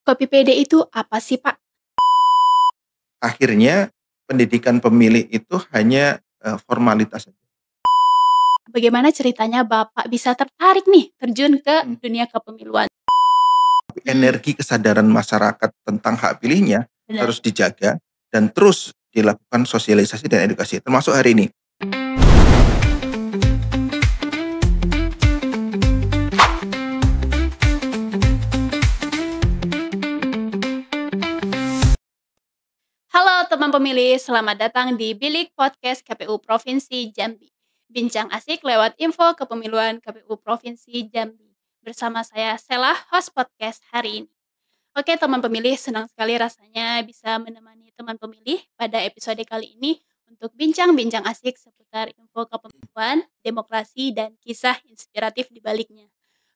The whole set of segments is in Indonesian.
Kopi PD itu apa sih, Pak? Akhirnya pendidikan pemilih itu hanya, formalitas saja. Bagaimana ceritanya Bapak bisa tertarik nih terjun ke Mmm. dunia kepemiluan? Energi kesadaran masyarakat tentang hak pilihnya Benar. harus dijaga dan terus dilakukan sosialisasi dan edukasi, termasuk hari ini. Halo teman pemilih, selamat datang di Bilik Podcast KPU Provinsi Jambi. Bincang asik lewat info kepemiluan KPU Provinsi Jambi. Bersama saya Sela, host podcast hari ini. Oke teman pemilih, senang sekali rasanya bisa menemani teman pemilih pada episode kali ini untuk bincang-bincang asik seputar info kepemiluan, demokrasi, dan kisah inspiratif di baliknya.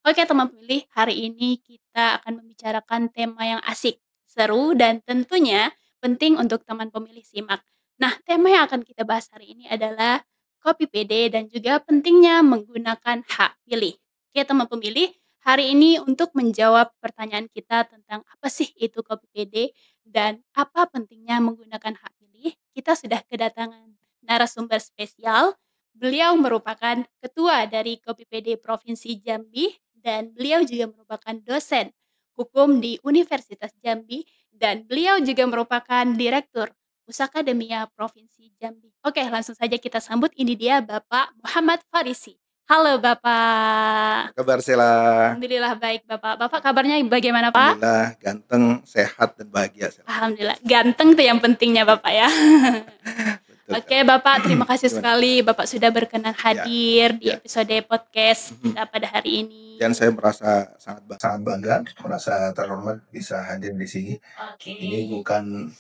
Oke teman pemilih, hari ini kita akan membicarakan tema yang asik, seru, dan tentunya penting untuk teman pemilih simak. Nah, tema yang akan kita bahas hari ini adalah kopi PD dan juga pentingnya menggunakan hak pilih. Oke teman pemilih, hari ini untuk menjawab pertanyaan kita tentang apa sih itu kopi PD dan apa pentingnya menggunakan hak pilih, kita sudah kedatangan narasumber spesial. Beliau merupakan ketua dari Kopi PD Provinsi Jambi dan beliau juga merupakan dosen hukum di Universitas Jambi dan beliau juga merupakan direktur Pusakademia Provinsi Jambi. Oke, langsung saja kita sambut, ini dia Bapak Muhammad Farisi. Halo Bapak. Kabar Sela? Alhamdulillah baik Bapak. Bapak kabarnya bagaimana Pak? Alhamdulillah ganteng, sehat, dan bahagia Sela. Alhamdulillah, ganteng tuh yang pentingnya Bapak ya. Betul. Oke Bapak, terima kasih Gimana? sekali Bapak sudah berkenan hadir di ya. episode podcast kita pada hari ini. Dan saya merasa sangat bangga, merasa terhormat bisa hadir di sini. Oke. Ini bukan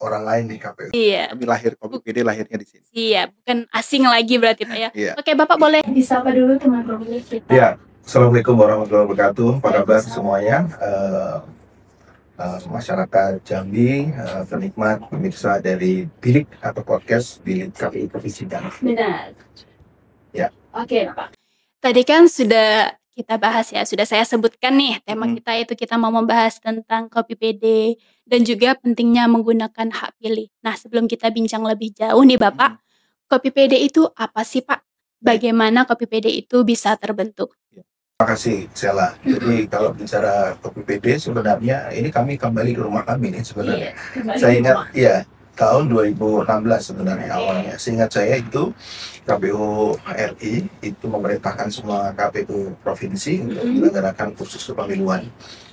orang lain di KPU. Iya. Kami Kopi PD lahirnya di sini. Iya, bukan asing lagi berarti Pak ya. Iya. Oke, Bapak boleh disapa dulu teman pemilih kita. Ya, Assalamualaikum warahmatullahi wabarakatuh. Apa kabar semuanya? Masyarakat Jambi, penikmat, pemirsa dari Bilik atau podcast Bilik KPU Provinsi Jambi. Benar. Ya. Oke, Pak. Tadi kan sudah kita bahas ya, sudah saya sebutkan nih tema kita itu kita mau membahas tentang kopi PD dan juga pentingnya menggunakan hak pilih. Nah, sebelum kita bincang lebih jauh nih Bapak, kopi PD itu apa sih Pak? Bagaimana kopi PD itu bisa terbentuk? Terima kasih Sela. Jadi kalau bicara kopi PD sebenarnya ini kami kembali ke rumah kami nih sebenarnya. Saya ingat ya tahun 2016 sebenarnya awalnya. Seingat saya itu KPU RI itu memerintahkan semua KPU provinsi untuk menyelenggarakan kursus kepemiluan.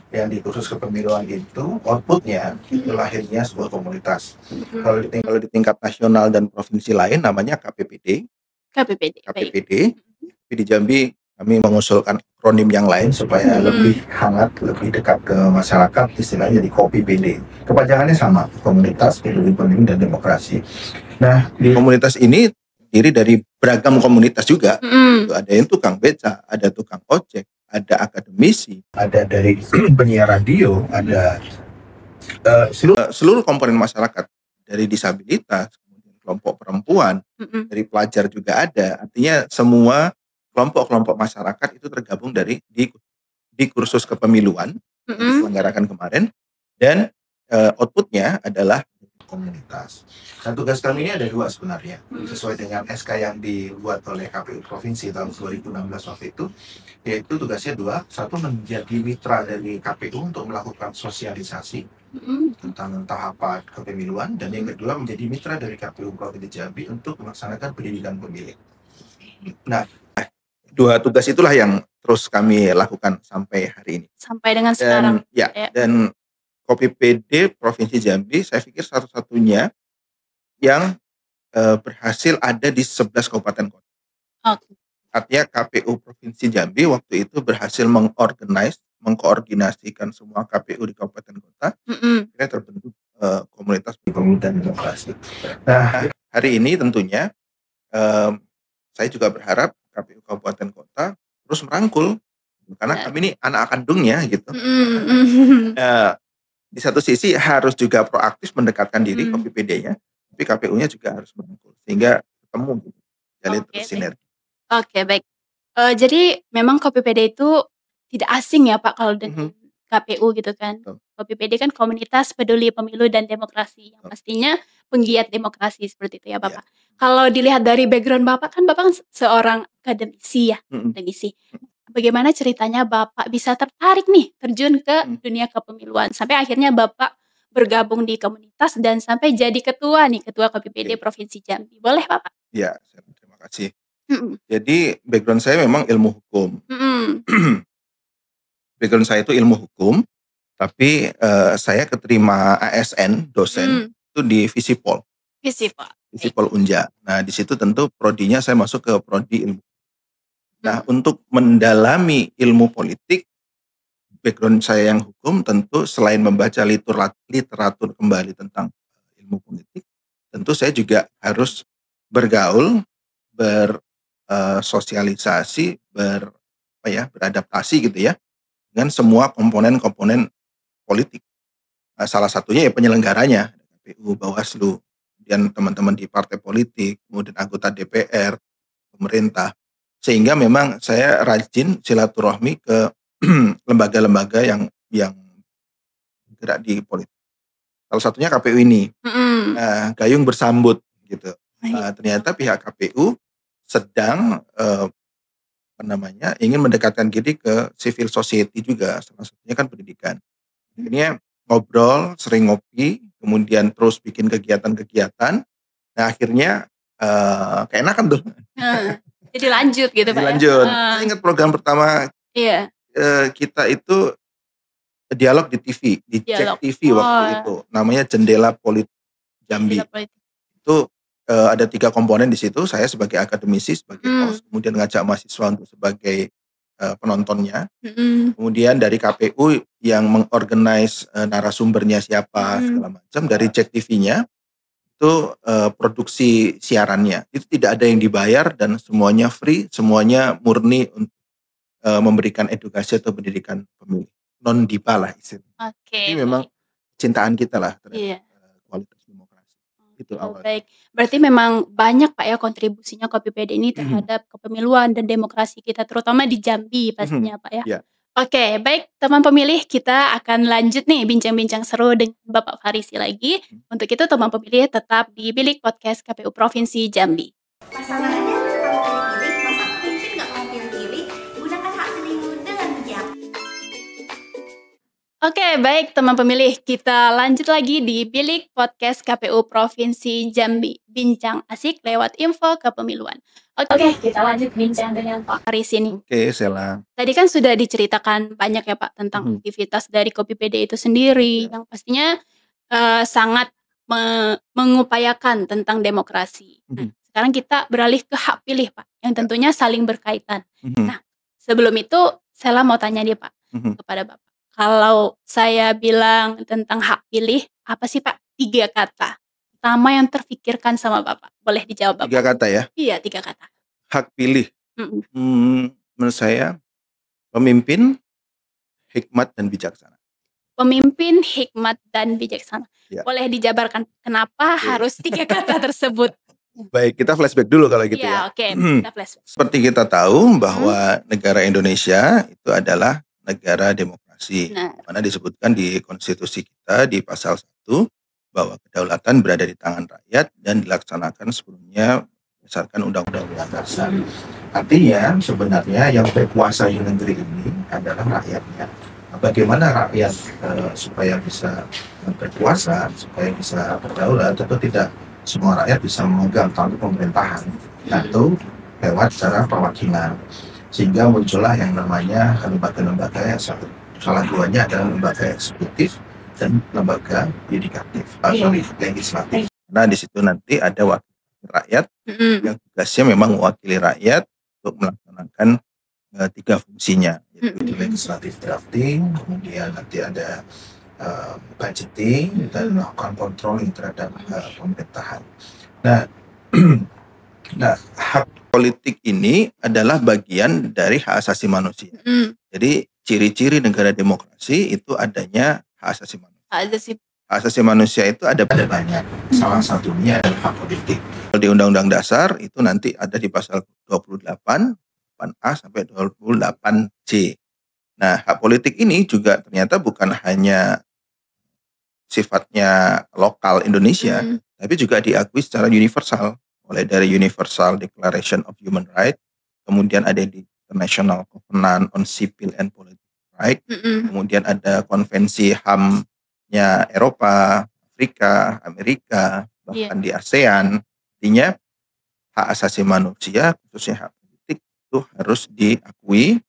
Yang di kursus kepemiluan itu outputnya itu lahirnya sebuah komunitas. Kalau di tingkat nasional dan provinsi lain namanya KPPD. KPPD. Tapi di Jambi kami mengusulkan akronim yang lain supaya lebih hangat, lebih dekat ke masyarakat, istilahnya di Kopi PD. Kepanjangannya sama, Komunitas Peduli Pemilu dan Demokrasi. Nah, di komunitas ini terdiri dari beragam komunitas juga. Ada yang tukang beca, ada tukang ojek, ada akademisi, ada dari penyiar radio, ada seluruh komponen masyarakat, dari disabilitas, kelompok perempuan, dari pelajar juga ada. Artinya semua kelompok-kelompok masyarakat itu tergabung di kursus kepemiluan yang diselenggarakan kemarin, dan outputnya adalah komunitas. Nah, tugas kami ini ada dua sebenarnya, sesuai dengan SK yang dibuat oleh KPU Provinsi tahun 2016 waktu itu, yaitu tugasnya dua. Satu, menjadi mitra dari KPU untuk melakukan sosialisasi tentang tahapan kepemiluan, dan yang kedua menjadi mitra dari KPU Provinsi Jambi untuk melaksanakan pendidikan pemilih. Nah, dua tugas itulah yang terus kami lakukan sampai hari ini. Sampai dengan sekarang. Dan Kopi PD Provinsi Jambi saya pikir satu-satunya yang berhasil ada di 11 kabupaten kota. Artinya KPU Provinsi Jambi waktu itu berhasil mengkoordinasikan semua KPU di kabupaten kota, akhirnya terbentuk komunitas pemilu dan demokrasi. Nah, hari ini tentunya saya juga berharap KPU kabupaten kota terus merangkul, karena kami ini anak kandungnya gitu. Di satu sisi harus juga proaktif mendekatkan diri Kopi PD-nya, tapi KPU-nya juga harus merangkul sehingga ketemu gitu, jalin sinergi. Oke, baik. Jadi memang Kopi PD itu tidak asing ya Pak kalau dengan KPU gitu kan. Betul. KPPD kan Komunitas Peduli Pemilu dan Demokrasi, yang Betul. pastinya penggiat demokrasi seperti itu ya Iya. Bapak. Kalau dilihat dari background Bapak kan seorang akademisi ya, Mhm. akademisi. Bagaimana ceritanya Bapak bisa tertarik nih terjun ke Mhm. dunia kepemiluan sampai akhirnya Bapak bergabung di komunitas dan sampai jadi ketua KPPD Oke. Provinsi Jambi. Boleh Bapak? Iya, terima kasih. Mhm. Jadi background saya memang ilmu hukum. Mhm. Background saya itu ilmu hukum, tapi saya keterima ASN dosen itu di Visipol Visipol. Unja. Nah, di situ tentu prodinya saya masuk ke prodi ilmu. Nah, Mhm. untuk mendalami ilmu politik, background saya yang hukum tentu selain membaca literatur kembali tentang ilmu politik, tentu saya juga harus bergaul, bersosialisasi, beradaptasi gitu ya, dengan semua komponen-komponen politik. Salah satunya ya penyelenggaranya, KPU, Bawaslu, kemudian teman-teman di partai politik, kemudian anggota DPR, pemerintah. Sehingga memang saya rajin silaturahmi ke lembaga-lembaga yang bergerak di politik. Salah satunya KPU ini. Mhm. Nah, gayung bersambut gitu. Baik. Ternyata pihak KPU sedang ingin mendekatkan diri ke civil society juga, salah satunya kan pendidikan. Akhirnya ngobrol, sering ngopi, kemudian terus bikin kegiatan-kegiatan. Nah, akhirnya keenakan tuh. Jadi lanjut gitu Jadi Pak ya? lanjut. Saya ingat program pertama Iya. kita itu dialog di TV, di Dialog. JEK TV waktu itu. Namanya Jendela Politik Jambi. Jendela Politik. Itu ada 3 komponen di situ. Saya sebagai akademisi, sebagai host, kemudian ngajak mahasiswa untuk sebagai penontonnya. Kemudian dari KPU yang mengorganize narasumbernya siapa segala macam. Dari JEK TV-nya itu produksi siarannya. Itu tidak ada yang dibayar dan semuanya free, semuanya murni untuk memberikan edukasi atau pendidikan pemilih. Non dipa lah istilahnya. Oke. Ini memang cintaan kita lah Iya. terhadap kualitas demokrasi. Itu awal. Baik. Berarti memang banyak Pak ya kontribusinya KPPD ini terhadap kepemiluan dan demokrasi kita terutama di Jambi pastinya Pak ya. Iya. Oke, baik teman pemilih, kita akan lanjut nih bincang-bincang seru dengan Bapak Farisi lagi. Untuk itu teman pemilih tetap di Bilik Podcast KPU Provinsi Jambi. Pasangannya kalau pilih-pilih, masa pemimpin nggak mau pilih-pilih? Gunakan hak pilihmu dengan bijak. Oke, baik teman pemilih, kita lanjut lagi di Bilik Podcast KPU Provinsi Jambi. Bincang asik lewat info kepemiluan. Oke, kita lanjut bincang dengan Pak Faris ini. Oke, Sela. Tadi kan sudah diceritakan banyak ya Pak tentang aktivitas dari KPPD itu sendiri, yang pastinya sangat mengupayakan tentang demokrasi. Nah, sekarang kita beralih ke hak pilih Pak, yang tentunya saling berkaitan. Nah, sebelum itu Sela mau tanya nih Pak kepada Bapak. Kalau saya bilang tentang hak pilih, apa sih Pak 3 kata pertama yang terfikirkan sama Bapak? Boleh dijawab Bapak? 3 kata ya? Iya, 3 kata. Hak pilih. Menurut saya pemimpin, hikmat dan bijaksana. Pemimpin, hikmat dan bijaksana. Ya. Boleh dijabarkan kenapa harus 3 kata tersebut? Baik, kita flashback dulu kalau gitu ya. Oke, kita flashback. Seperti kita tahu bahwa negara Indonesia itu adalah negara demokrasi. Mana disebutkan di konstitusi kita di pasal 1 bahwa kedaulatan berada di tangan rakyat dan dilaksanakan sepenuhnya berdasarkan undang-undang dasar. Artinya sebenarnya yang berkuasa di negeri ini adalah rakyatnya. Bagaimana rakyat supaya bisa berkuasa, supaya bisa berdaulat, tentu tidak semua rakyat bisa memegang tanggung pemerintahan atau lewat cara perwakilan, sehingga muncullah yang namanya lembaga-lembaga yang salah duanya adalah lembaga eksekutif dan lembaga legislatif. Nah, di situ nanti ada wakil rakyat yang tugasnya memang mewakili rakyat untuk melaksanakan 3 fungsinya, yaitu legislatif drafting, kemudian nanti ada budgeting dan melakukan controlling terhadap pemerintahan. Nah, hak politik ini adalah bagian dari hak asasi manusia. Jadi ciri-ciri negara demokrasi itu adanya hak asasi manusia. Hak asasi manusia itu ada banyak. Salah satunya adalah hak politik. Di Undang-Undang Dasar itu nanti ada di pasal 28, 8A sampai 28C. Nah, hak politik ini juga ternyata bukan hanya sifatnya lokal Indonesia, tapi juga diakui secara universal, mulai dari Universal Declaration of Human Rights, kemudian ada di International Covenant on Civil and Political Rights, kemudian ada Konvensi HAM-nya Eropa, Afrika, Amerika, bahkan di ASEAN. Artinya hak asasi manusia, khususnya hak politik, itu harus diakui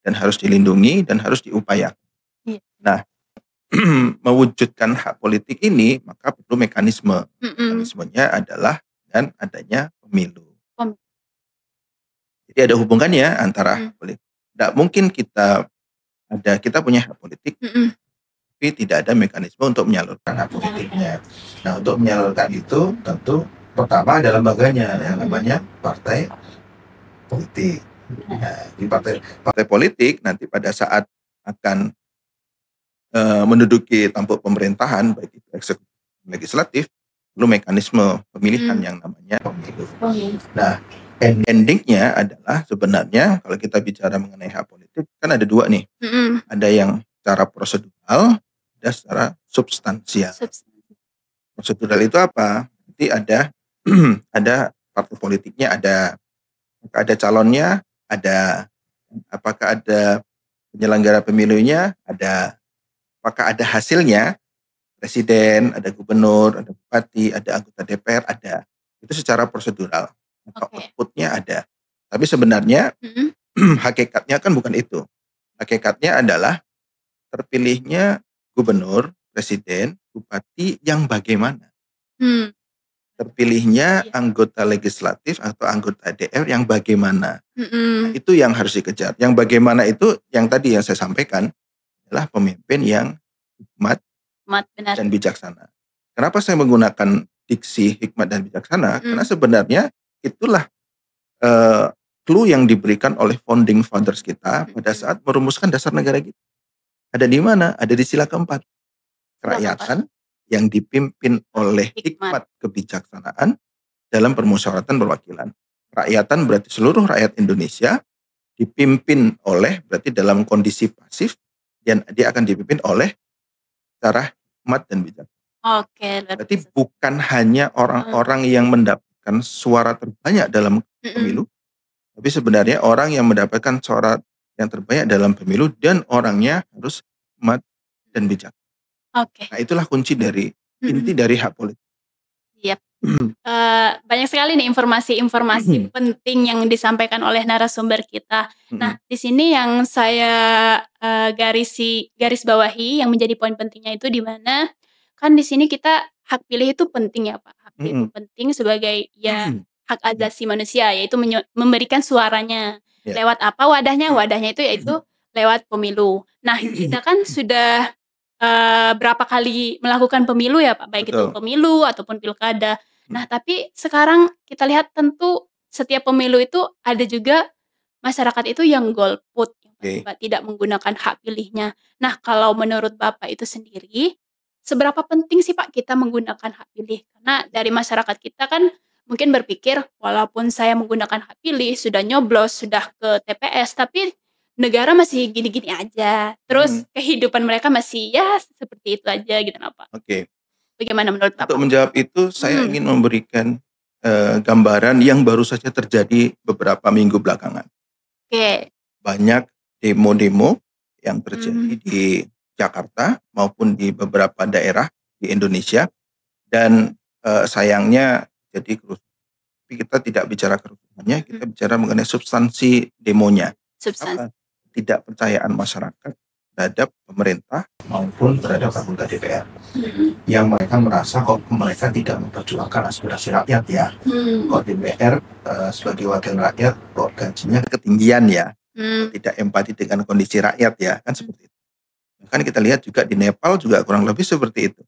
dan harus dilindungi dan harus diupayakan. Nah, mewujudkan hak politik ini maka perlu mekanisme. Mekanismenya adalah dengan adanya pemilu. Jadi ada hubungannya antara hak politik. Tidak mungkin kita punya hak politik, tapi tidak ada mekanisme untuk menyalurkan hak politiknya. Nah, untuk menyalurkan itu tentu pertama ada lembaganya, yang namanya partai politik. Nah, di partai politik nanti pada saat akan menduduki tampuk pemerintahan, baik itu eksekutif legislatif, perlu mekanisme pemilihan yang namanya pemilu. Nah, endingnya adalah sebenarnya kalau kita bicara mengenai hak politik kan ada dua nih. Ada yang secara prosedural, ada secara substansial. Prosedural itu apa? Nanti ada partai politiknya, ada calonnya, apakah ada penyelenggara pemilunya, apakah ada hasilnya, presiden, ada gubernur, ada bupati, ada anggota DPR, ada. Itu secara prosedural. Atau outputnya ada. Tapi sebenarnya hakikatnya kan bukan itu. Hakikatnya adalah terpilihnya gubernur, presiden, bupati yang bagaimana. Terpilihnya anggota legislatif atau anggota DPR yang bagaimana. Nah, itu yang harus dikejar. Yang bagaimana itu yang tadi yang saya sampaikan adalah pemimpin yang hikmat dan bijaksana. Kenapa saya menggunakan diksi hikmat dan bijaksana? Karena sebenarnya itulah clue yang diberikan oleh founding fathers kita pada saat merumuskan dasar negara kita. Ada di mana? Ada di sila keempat. Kerakyatan yang dipimpin oleh hikmat kebijaksanaan dalam permusyawaratan perwakilan. Kerakyatan berarti seluruh rakyat Indonesia dipimpin oleh, berarti dalam kondisi pasif, dan dia akan dipimpin oleh secara hikmat dan bijaksana. Berarti bukan hanya orang-orang yang mendapatkan suara terbanyak dalam pemilu, tapi sebenarnya orang yang mendapatkan suara yang terbanyak dalam pemilu dan orangnya harus hikmat dan bijaksana. Nah, itulah kunci dari inti dari hak politik. Banyak sekali nih informasi-informasi penting yang disampaikan oleh narasumber kita. Nah, di sini yang saya garis bawahi yang menjadi poin pentingnya itu di mana kan di sini kita hak pilih itu penting ya Pak. Hak pilih itu penting sebagai hak asasi manusia, yaitu memberikan suaranya. Lewat apa wadahnya? Wadahnya itu yaitu lewat pemilu. Nah, kita kan sudah berapa kali melakukan pemilu ya Pak, baik itu pemilu ataupun pilkada. Nah, tapi sekarang kita lihat tentu setiap pemilu itu ada juga masyarakat itu yang golput, tidak menggunakan hak pilihnya. Nah, kalau menurut Bapak itu sendiri, seberapa penting sih Pak kita menggunakan hak pilih? Karena dari masyarakat kita kan mungkin berpikir, walaupun saya menggunakan hak pilih, sudah nyoblos, sudah ke TPS, tapi negara masih gini-gini aja. Terus kehidupan mereka masih ya seperti itu aja gitu Pak. Bagaimana menurut Bapak? Untuk menjawab itu saya ingin memberikan gambaran yang baru saja terjadi beberapa minggu belakangan. Banyak demo-demo yang terjadi di Jakarta maupun di beberapa daerah di Indonesia, dan sayangnya jadi kerusuhan. Tapi kita tidak bicara kerusuhannya, kita bicara mengenai substansi demonya. Ketidakpercayaan masyarakat terhadap pemerintah maupun terhadap anggota DPR, yang mereka merasa kok mereka tidak memperjuangkan aspirasi rakyat ya, kok DPR sebagai wakil rakyat kok gajinya ketinggian ya, tidak empati dengan kondisi rakyat ya, kan seperti itu. Kan kita lihat juga di Nepal juga kurang lebih seperti itu,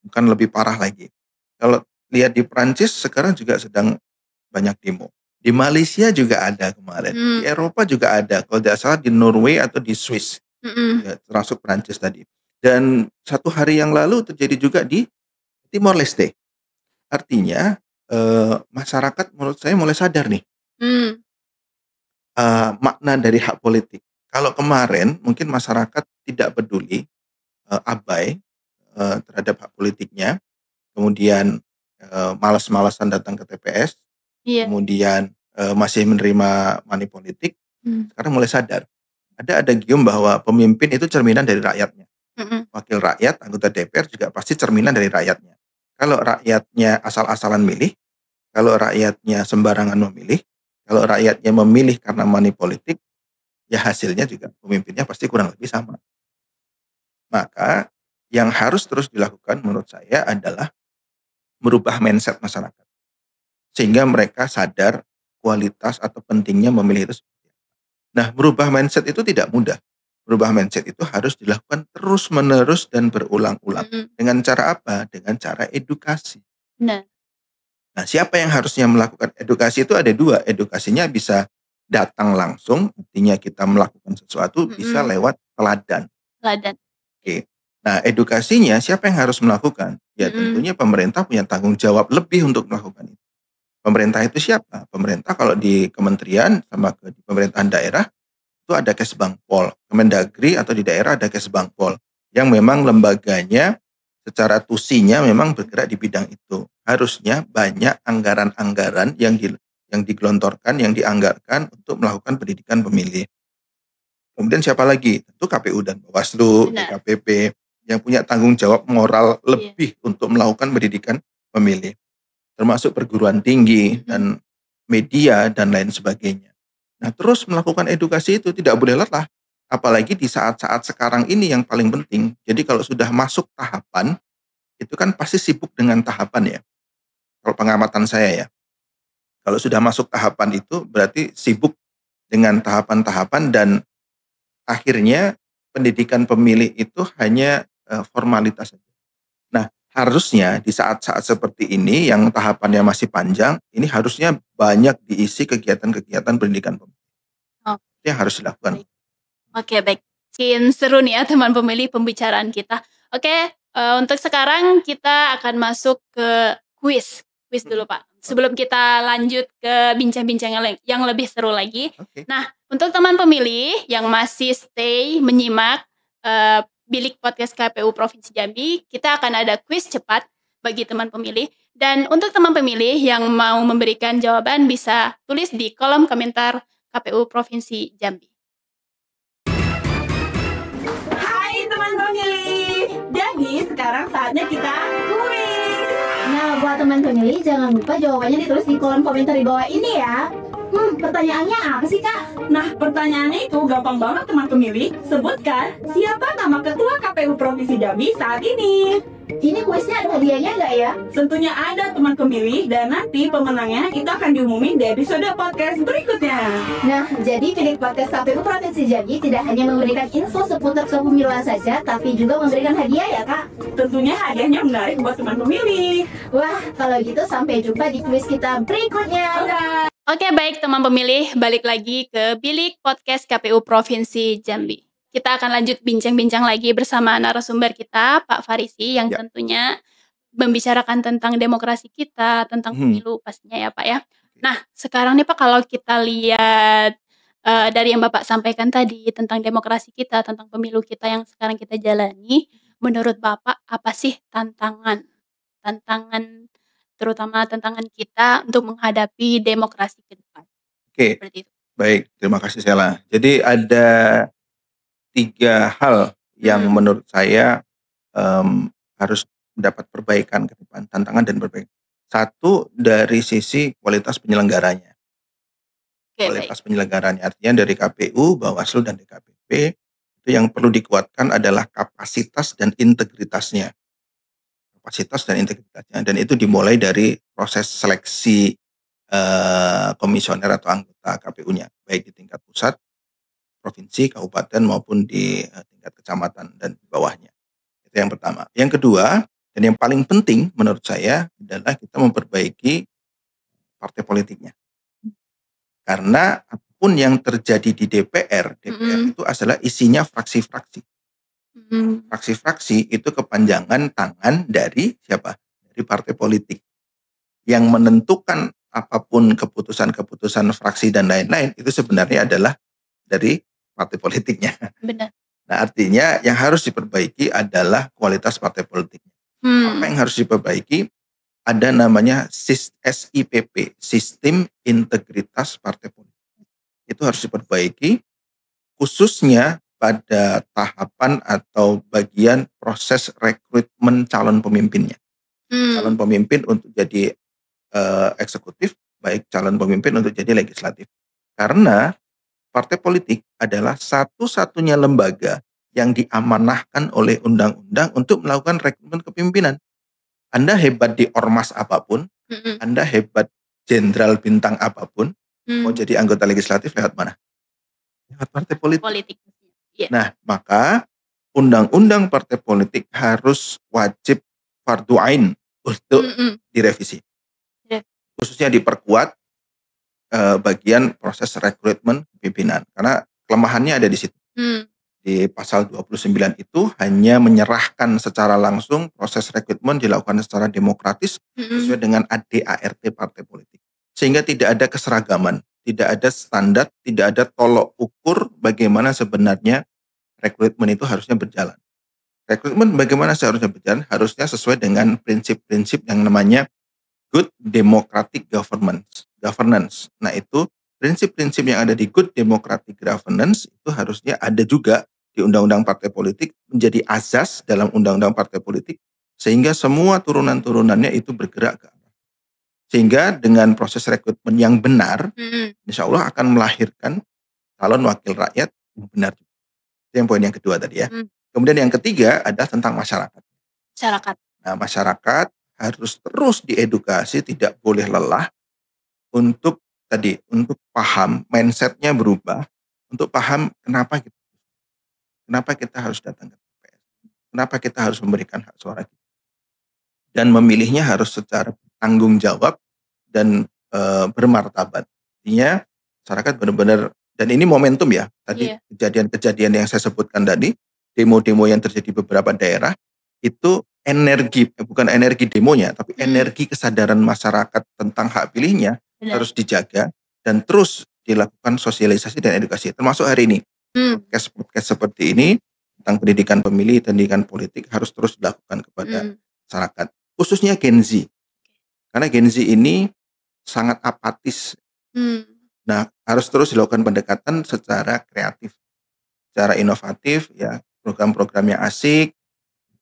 bukan lebih parah lagi. Kalau lihat di Prancis sekarang juga sedang banyak demo. Di Malaysia juga ada kemarin, di Eropa juga ada, kalau tidak salah di Norway atau di Swiss, ya, termasuk Prancis tadi. Dan satu hari yang lalu terjadi juga di Timor Leste. Artinya masyarakat menurut saya mulai sadar nih makna dari hak politik. Kalau kemarin mungkin masyarakat tidak peduli, abai, terhadap hak politiknya, kemudian, malas-malasan datang ke TPS, Iya. kemudian, masih menerima money politik, sekarang mulai sadar. Ada gium bahwa pemimpin itu cerminan dari rakyatnya. Wakil rakyat, anggota DPR juga pasti cerminan dari rakyatnya. Kalau rakyatnya asal-asalan milih, kalau rakyatnya sembarangan memilih, kalau rakyatnya memilih karena money politik, ya hasilnya juga pemimpinnya pasti kurang lebih sama. Maka yang harus terus dilakukan menurut saya adalah merubah mindset masyarakat. Sehingga mereka sadar kualitas atau pentingnya memilih itu. Nah, merubah mindset itu tidak mudah. Merubah mindset itu harus dilakukan terus-menerus dan berulang-ulang. Dengan cara apa? Dengan cara edukasi. Benar. Nah, siapa yang harusnya melakukan edukasi itu ada dua. Edukasinya bisa datang langsung, artinya kita melakukan sesuatu, bisa lewat teladan. Teladan. Oke. Nah, edukasinya siapa yang harus melakukan? Ya tentunya pemerintah punya tanggung jawab lebih untuk melakukan itu. Pemerintah itu siapa? Pemerintah kalau di kementerian sama di pemerintahan daerah itu ada Kesbangpol, Kemendagri atau di daerah ada Kesbangpol yang memang lembaganya secara tusinya memang bergerak di bidang itu. Harusnya banyak anggaran-anggaran yang digelontorkan, yang dianggarkan untuk melakukan pendidikan pemilih. Kemudian siapa lagi? Tentu KPU dan Bawaslu, DKPP yang punya tanggung jawab moral lebih untuk melakukan pendidikan pemilih. Termasuk perguruan tinggi dan media dan lain sebagainya. Nah, terus melakukan edukasi itu tidak boleh lelah. Apalagi di saat-saat sekarang ini yang paling penting. Jadi kalau sudah masuk tahapan, itu kan pasti sibuk dengan tahapan ya. Kalau pengamatan saya ya. Kalau sudah masuk tahapan itu berarti sibuk dengan tahapan-tahapan dan akhirnya pendidikan pemilih itu hanya formalitas saja. Nah, harusnya di saat-saat seperti ini yang tahapannya masih panjang, ini harusnya banyak diisi kegiatan-kegiatan pendidikan pemilih. Itu yang harus dilakukan. Oke, baik. Makin seru nih ya teman pemilih pembicaraan kita. Oke, untuk sekarang kita akan masuk ke kuis. Kuis dulu Pak. Sebelum kita lanjut ke bincang-bincang yang lebih seru lagi. Nah, untuk teman pemilih yang masih stay menyimak Bilik Podcast KPU Provinsi Jambi, kita akan ada kuis cepat bagi teman pemilih. Dan untuk teman pemilih yang mau memberikan jawaban bisa tulis di kolom komentar KPU Provinsi Jambi. Hai teman pemilih, jadi sekarang saatnya kita kuis. Nah, buat teman pemilih jangan lupa jawabannya ditulis di kolom komentar di bawah ini ya. Pertanyaannya apa sih Kak? Nah, pertanyaannya itu gampang banget teman pemilih. Sebutkan siapa nama ketua KPU Provinsi Jambi saat ini. Ini kuisnya ada hadiahnya nggak ya? Tentunya ada teman pemilih dan nanti pemenangnya itu akan diumumin di episode podcast berikutnya. Nah, jadi Bilik Podcast KPU Provinsi Jambi tidak hanya memberikan info seputar kepemiluan saja, tapi juga memberikan hadiah ya Kak? Tentunya hadiahnya menarik buat teman pemilih. Wah, kalau gitu sampai jumpa di kuis kita berikutnya. Oke, baik teman pemilih, balik lagi ke Bilik Podcast KPU Provinsi Jambi. Kita akan lanjut bincang-bincang lagi bersama narasumber kita, Pak Farisi, yang tentunya membicarakan tentang demokrasi kita, tentang pemilu pastinya ya Pak ya. Nah, sekarang nih Pak, kalau kita lihat dari yang Bapak sampaikan tadi tentang demokrasi kita, tentang pemilu kita yang sekarang kita jalani, menurut Bapak apa sih tantangan terutama tantangan kita untuk menghadapi demokrasi ke depan? Oke, baik, terima kasih Sela. Jadi ada 3 hal yang menurut saya harus mendapat perbaikan ke depan, tantangan dan perbaikan. Satu, dari sisi kualitas penyelenggaranya. Kualitas penyelenggaranya artinya dari KPU, Bawaslu, dan DKPP, itu yang perlu dikuatkan adalah kapasitas dan integritasnya. Dan itu dimulai dari proses seleksi komisioner atau anggota KPU-nya, baik di tingkat pusat, provinsi, kabupaten maupun di tingkat kecamatan dan di bawahnya. Itu yang pertama. Yang kedua, dan yang paling penting menurut saya adalah kita memperbaiki partai politiknya. Karena apapun yang terjadi di DPR itu adalah isinya fraksi-fraksi. Fraksi-fraksi itu kepanjangan tangan dari siapa? Dari partai politik. Yang menentukan apapun keputusan-keputusan fraksi dan lain-lain itu sebenarnya adalah dari partai politiknya. Benar. Nah, artinya yang harus diperbaiki adalah kualitas partai politiknya. Apa yang harus diperbaiki? Ada namanya SIPP, Sistem Integritas Partai Politik. Itu harus diperbaiki, khususnya pada tahapan atau bagian proses rekrutmen calon pemimpinnya. Calon pemimpin untuk jadi eksekutif, baik calon pemimpin untuk jadi legislatif. Karena partai politik adalah satu-satunya lembaga yang diamanahkan oleh undang-undang untuk melakukan rekrutmen kepemimpinan. Anda hebat di ormas apapun, Anda hebat jenderal bintang apapun, mau jadi anggota legislatif lewat mana? Lewat partai politik. Yeah. Nah, maka undang-undang partai politik harus wajib fardhu ain untuk direvisi. Yeah. Khususnya diperkuat bagian proses rekrutmen pimpinan. Karena kelemahannya ada di situ. Di pasal 29 itu hanya menyerahkan secara langsung, proses rekrutmen dilakukan secara demokratis sesuai dengan ADART partai politik. Sehingga tidak ada keseragaman, tidak ada standar, tidak ada tolok ukur bagaimana sebenarnya rekrutmen itu harusnya berjalan. Rekrutmen bagaimana seharusnya berjalan? Harusnya sesuai dengan prinsip-prinsip yang namanya good democratic governance. Nah, itu prinsip-prinsip yang ada di good democratic governance itu harusnya ada juga di Undang-Undang Partai Politik, menjadi azas dalam Undang-Undang Partai Politik, sehingga semua turunan-turunannya itu bergerak ke arah. Sehingga dengan proses rekrutmen yang benar, insya Allah akan melahirkan calon wakil rakyat yang benar. Itu yang poin yang kedua tadi ya. Kemudian yang ketiga adalah tentang masyarakat. Nah, masyarakat harus terus diedukasi, tidak boleh lelah untuk paham, mindsetnya berubah, untuk paham kenapa kita harus datang ke TPS, kenapa kita harus memberikan hak suara kita, dan memilihnya harus secara tanggung jawab dan bermartabat. Artinya masyarakat benar-benar, dan ini momentum ya, tadi kejadian-kejadian yang saya sebutkan tadi, demo-demo yang terjadi di beberapa daerah, itu bukan energi demonya, tapi energi kesadaran masyarakat tentang hak pilihnya harus dijaga dan terus dilakukan sosialisasi dan edukasi. Termasuk hari ini, podcast seperti ini tentang pendidikan pemilih, pendidikan politik harus terus dilakukan kepada masyarakat, khususnya Gen Z. Karena Gen Z ini sangat apatis. Nah, harus terus dilakukan pendekatan secara kreatif, secara inovatif, ya, program-program yang asik,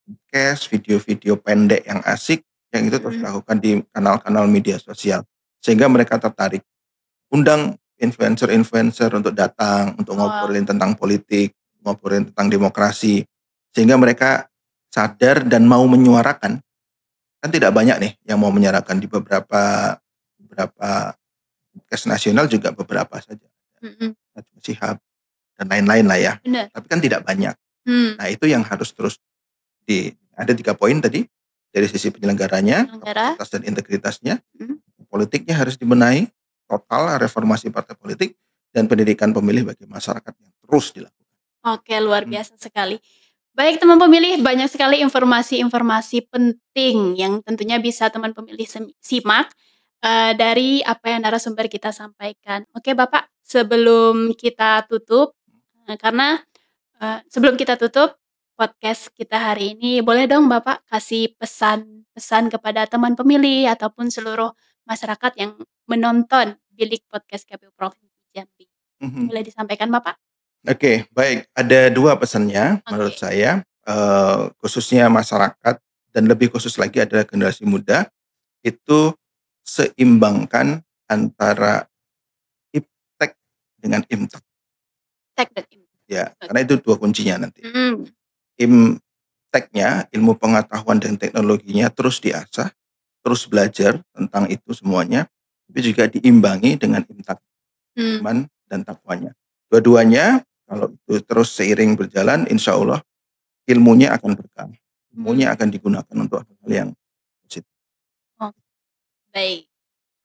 podcast, video-video pendek yang asik, yang itu terus dilakukan di kanal-kanal media sosial, sehingga mereka tertarik. Undang influencer-influencer untuk datang, untuk ngobrolin tentang politik, ngobrolin tentang demokrasi, sehingga mereka sadar dan mau menyuarakan. Kan tidak banyak nih yang mau menyuarakan, di beberapa podcast nasional juga beberapa saja. Sihab dan lain-lain lah ya. Benar. Tapi kan tidak banyak. Nah, itu yang harus terus ada 3 poin tadi, dari sisi penyelenggaranya, kapasitas dan integritasnya, politiknya harus dibenahi, total reformasi partai politik, dan pendidikan pemilih bagi masyarakat yang terus dilakukan. Oke, luar biasa sekali. Baik teman pemilih, banyak sekali informasi-informasi penting yang tentunya bisa teman pemilih simak dari apa yang narasumber kita sampaikan. Oke Bapak, sebelum kita tutup, sebelum kita tutup podcast kita hari ini, boleh dong Bapak kasih pesan-pesan kepada teman pemilih ataupun seluruh masyarakat yang menonton Bilik Podcast KPU Provinsi Jambi. Boleh disampaikan Bapak? Oke, baik. Ada 2 pesannya menurut saya, khususnya masyarakat dan lebih khusus lagi adalah generasi muda, itu seimbangkan antara iptek dengan imtek. Ya, karena itu 2 kuncinya nanti. Imteknya, ilmu pengetahuan dan teknologinya terus diasah, terus belajar tentang itu semuanya, tapi juga diimbangi dengan imtak, iman dan takwanya. Dua-duanya kalau itu terus seiring berjalan, insya Allah ilmunya akan berkah, ilmunya akan digunakan untuk hal yang positif. Baik.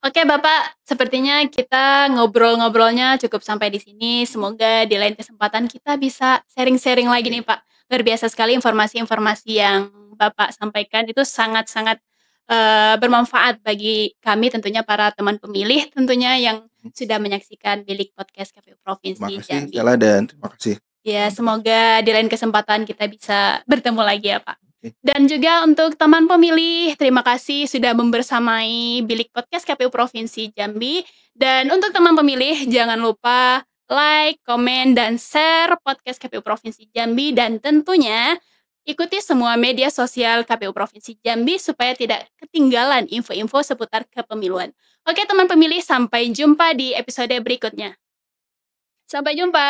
Oke Bapak, sepertinya kita ngobrol-ngobrolnya cukup sampai di sini. Semoga di lain kesempatan kita bisa sharing-sharing lagi nih Pak. Luar biasa sekali informasi-informasi yang Bapak sampaikan, itu sangat-sangat bermanfaat bagi kami, tentunya para teman pemilih tentunya yang sudah menyaksikan Bilik Podcast KPU Provinsi Terima kasih Jambi. Stella dan terima kasih. Ya, semoga di lain kesempatan kita bisa bertemu lagi ya Pak. Oke. Dan juga untuk teman pemilih, terima kasih sudah membersamai Bilik Podcast KPU Provinsi Jambi. Dan untuk teman pemilih, jangan lupa like, komen, dan share podcast KPU Provinsi Jambi. Dan tentunya ikuti semua media sosial KPU Provinsi Jambi supaya tidak ketinggalan info-info seputar kepemiluan. Oke teman pemilih, sampai jumpa di episode berikutnya. Sampai jumpa.